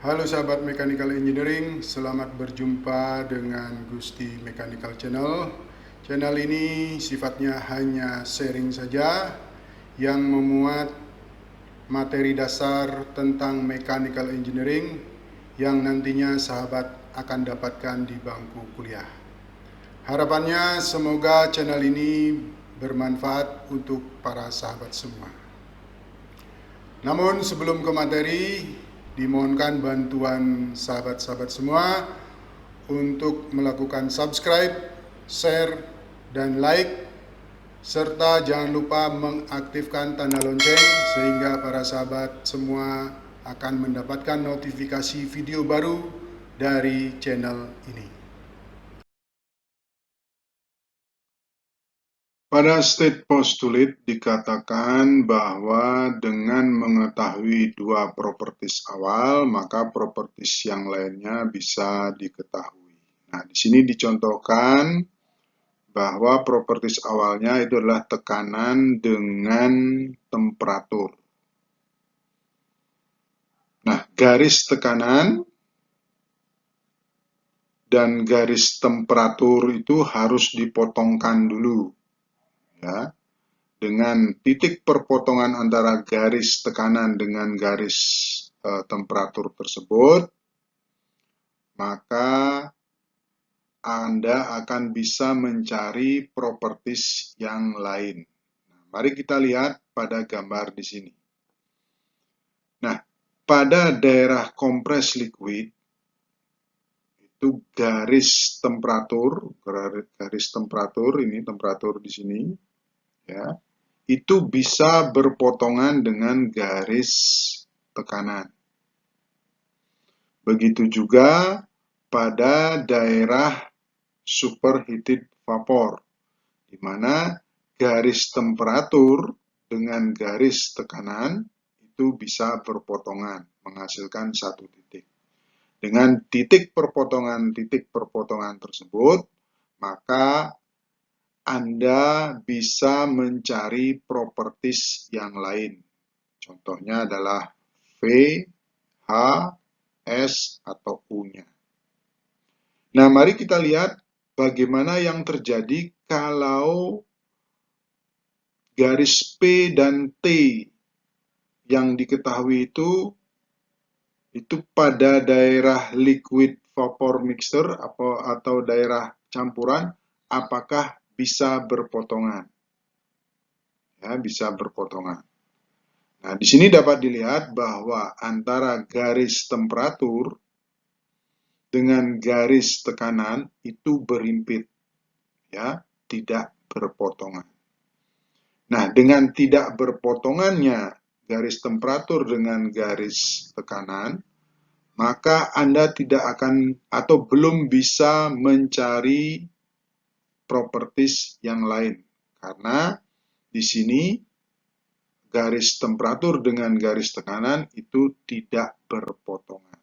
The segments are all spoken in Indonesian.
Halo sahabat Mechanical Engineering, selamat berjumpa dengan Gusti Mechanical Channel. Channel ini sifatnya hanya sharing saja yang memuat materi dasar tentang Mechanical Engineering yang nantinya sahabat akan dapatkan di bangku kuliah. Harapannya semoga channel ini bermanfaat untuk para sahabat semua. Namun sebelum ke materi, dimohonkan bantuan sahabat-sahabat semua untuk melakukan subscribe, share, dan like, serta jangan lupa mengaktifkan tanda lonceng sehingga para sahabat semua akan mendapatkan notifikasi video baru dari channel ini. Pada state postulate dikatakan bahwa dengan mengetahui dua properties awal, maka properties yang lainnya bisa diketahui. Nah, di sini dicontohkan bahwa properties awalnya itu adalah tekanan dengan temperatur. Nah, garis tekanan dan garis temperatur itu harus dipotongkan dulu, ya. Dengan titik perpotongan antara garis tekanan dengan garis temperatur tersebut, maka Anda akan bisa mencari properties yang lain. Nah, mari kita lihat pada gambar di sini. Nah, pada daerah kompres liquid, itu garis temperatur ini temperatur di sini, ya. Itu bisa berpotongan dengan garis tekanan. Begitu juga pada daerah superheated vapor, di mana garis temperatur dengan garis tekanan itu bisa berpotongan, menghasilkan satu titik. Dengan titik perpotongan tersebut, maka Anda bisa mencari properties yang lain. Contohnya adalah V, H, S, atau U-nya. Nah, mari kita lihat bagaimana yang terjadi kalau garis P dan T yang diketahui itu pada daerah liquid vapor mixture atau daerah campuran, apakah bisa berpotongan? Ya, bisa berpotongan. Nah, di sini dapat dilihat bahwa antara garis temperatur dengan garis tekanan itu berhimpit, ya, tidak berpotongan. Nah, dengan tidak berpotongannya garis temperatur dengan garis tekanan, maka Anda tidak akan atau belum bisa mencari properties yang lain. Karena di sini garis temperatur dengan garis tekanan itu tidak berpotongan.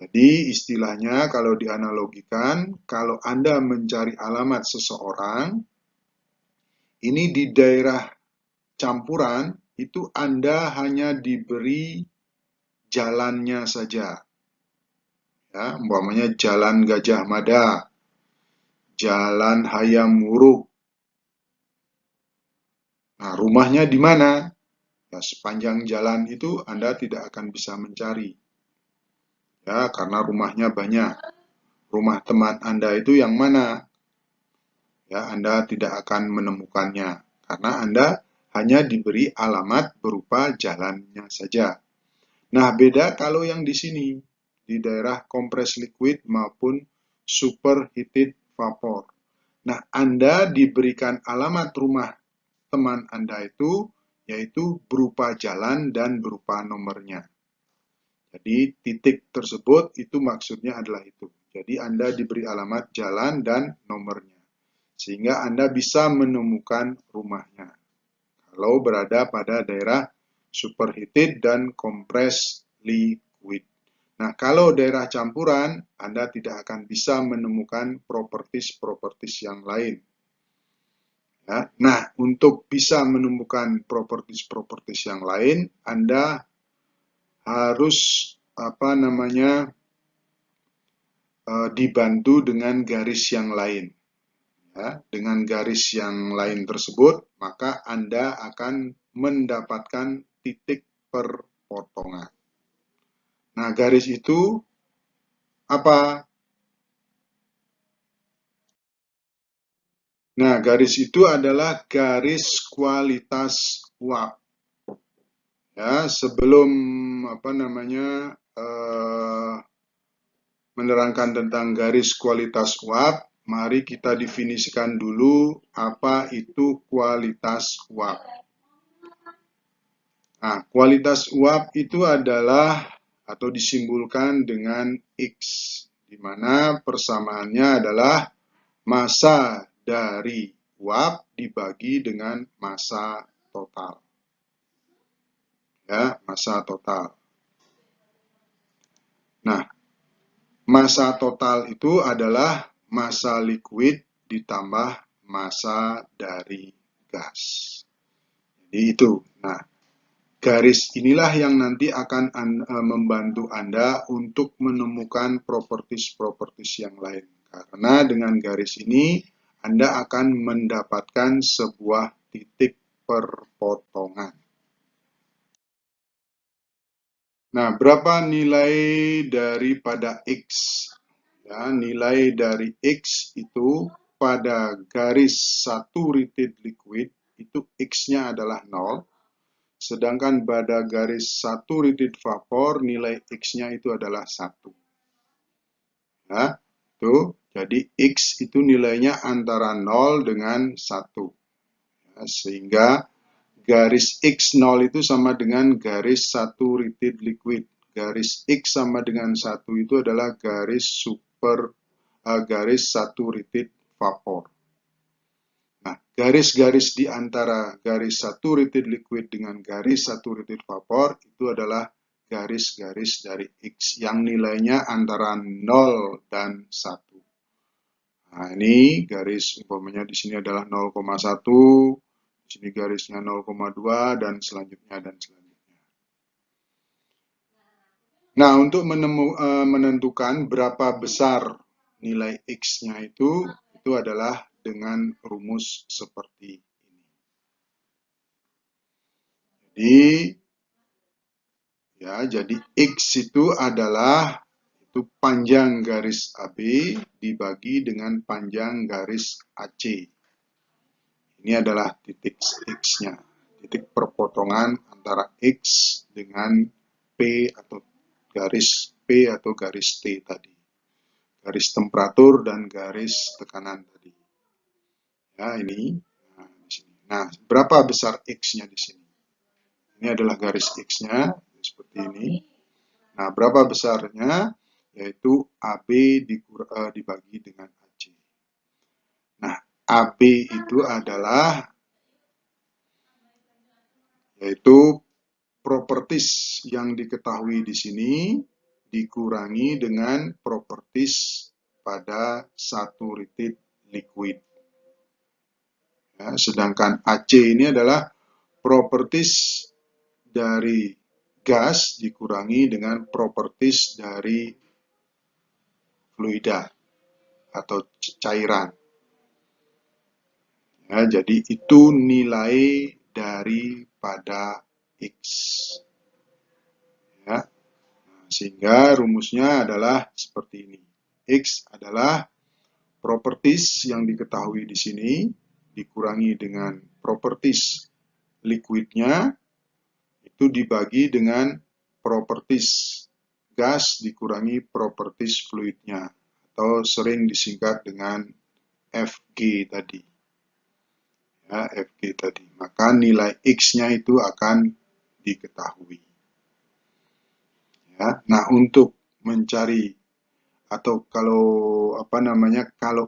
Jadi istilahnya kalau dianalogikan, kalau Anda mencari alamat seseorang, ini di daerah campuran, itu Anda hanya diberi jalannya saja. Ya, umpamanya Jalan Gajah Mada, Jalan Hayam Wuruk. Nah, rumahnya di mana? Ya, sepanjang jalan itu Anda tidak akan bisa mencari. Ya, karena rumahnya banyak. Rumah teman Anda itu yang mana? Ya, Anda tidak akan menemukannya karena Anda hanya diberi alamat berupa jalannya saja. Nah, beda kalau yang di sini, di daerah kompres liquid maupun superheated vapor. Nah, Anda diberikan alamat rumah teman Anda itu, yaitu berupa jalan dan berupa nomornya. Jadi, titik tersebut itu maksudnya adalah itu. Jadi, Anda diberi alamat jalan dan nomornya. Sehingga Anda bisa menemukan rumahnya. Kalau berada pada daerah superheated dan compressed liquid. Nah, kalau daerah campuran, Anda tidak akan bisa menemukan properties-properties yang lain. Ya. Nah, untuk bisa menemukan properties-properties yang lain, Anda harus dibantu dengan garis yang lain. Ya, dengan garis yang lain tersebut, maka Anda akan mendapatkan titik perpotongan. Nah, garis itu apa? Nah, garis itu adalah garis kualitas uap. Ya, sebelum menerangkan tentang garis kualitas uap, mari kita definisikan dulu apa itu kualitas uap. Nah, kualitas uap itu adalah atau disimbolkan dengan X, di mana persamaannya adalah massa dari uap dibagi dengan massa total. Ya, massa total. Nah, massa total itu adalah massa liquid ditambah massa dari gas. Jadi itu. Nah, garis inilah yang nanti akan membantu Anda untuk menemukan properties-properties yang lain. Karena dengan garis ini, Anda akan mendapatkan sebuah titik perpotongan. Nah, berapa nilai daripada X? Ya, nilai dari X itu pada garis saturated liquid, itu X-nya adalah 0. Sedangkan pada garis saturated vapor, nilai X-nya itu adalah 1. Ya, itu. Jadi X itu nilainya antara 0 dengan 1. Ya, sehingga garis X0 itu sama dengan garis saturated liquid. Garis X sama dengan 1 itu adalah garis garis saturated vapor. Nah, garis-garis di antara garis saturated liquid dengan garis saturated vapor itu adalah garis-garis dari X yang nilainya antara 0 dan 1. Nah, ini garis umpamanya di sini adalah 0,1, di sini garisnya 0,2 dan selanjutnya dan selanjutnya. Nah, untuk menentukan berapa besar nilai X-nya itu adalah dengan rumus seperti ini. Jadi X itu adalah panjang garis AB dibagi dengan panjang garis AC. Ini adalah titik X-nya, titik perpotongan antara X dengan P atau garis T tadi. Garis temperatur dan garis tekanan tadi. Ya, ini. Nah, di sini. Nah, berapa besar X-nya di sini? Ini adalah garis X-nya, seperti ini. Nah, berapa besarnya? Yaitu AB dibagi dengan AC. Nah, AB itu adalah yaitu properties yang diketahui di sini dikurangi dengan properties pada saturated liquid. Ya, sedangkan AC ini adalah properties dari gas dikurangi dengan properties dari fluida atau cairan. Ya, jadi itu nilai daripada X. Ya. Sehingga rumusnya adalah seperti ini. X adalah properties yang diketahui di sini dikurangi dengan properties liquidnya itu dibagi dengan properties gas dikurangi properties fluidnya atau sering disingkat dengan Fg tadi. Ya, Fg tadi. Maka nilai X-nya itu akan diketahui. Ya, nah untuk mencari atau kalau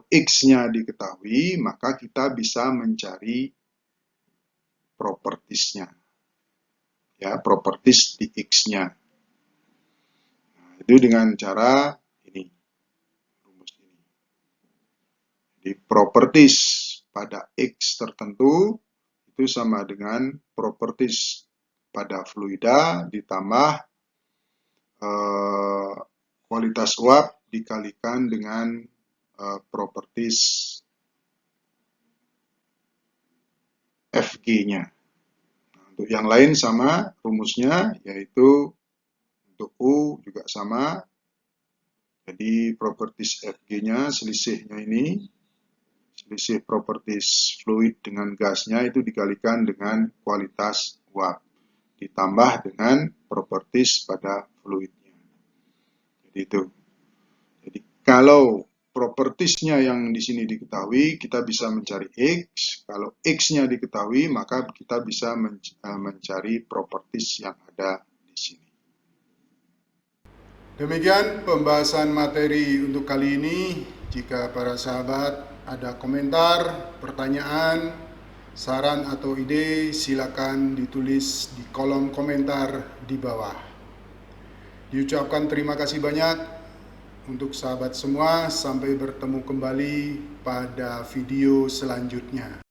X-nya diketahui, maka kita bisa mencari properties-nya. Ya, properties di X-nya. Nah, itu dengan cara ini. Rumus ini. Jadi properties pada X tertentu itu sama dengan properties pada fluida ditambah kualitas uap dikalikan dengan properties Fg-nya. Nah, untuk yang lain sama rumusnya, yaitu untuk U juga sama. Jadi properties Fg-nya, selisihnya ini, selisih properties fluid dengan gasnya itu dikalikan dengan kualitas uap, ditambah dengan properties pada fluidnya. Jadi itu. Jadi kalau propertiesnya yang di sini diketahui, kita bisa mencari X. Kalau X-nya diketahui, maka kita bisa mencari properties yang ada di sini. Demikian pembahasan materi untuk kali ini. Jika para sahabat ada komentar, pertanyaan, saran atau ide, silakan ditulis di kolom komentar di bawah. Diucapkan terima kasih banyak untuk sahabat semua. Sampai bertemu kembali pada video selanjutnya.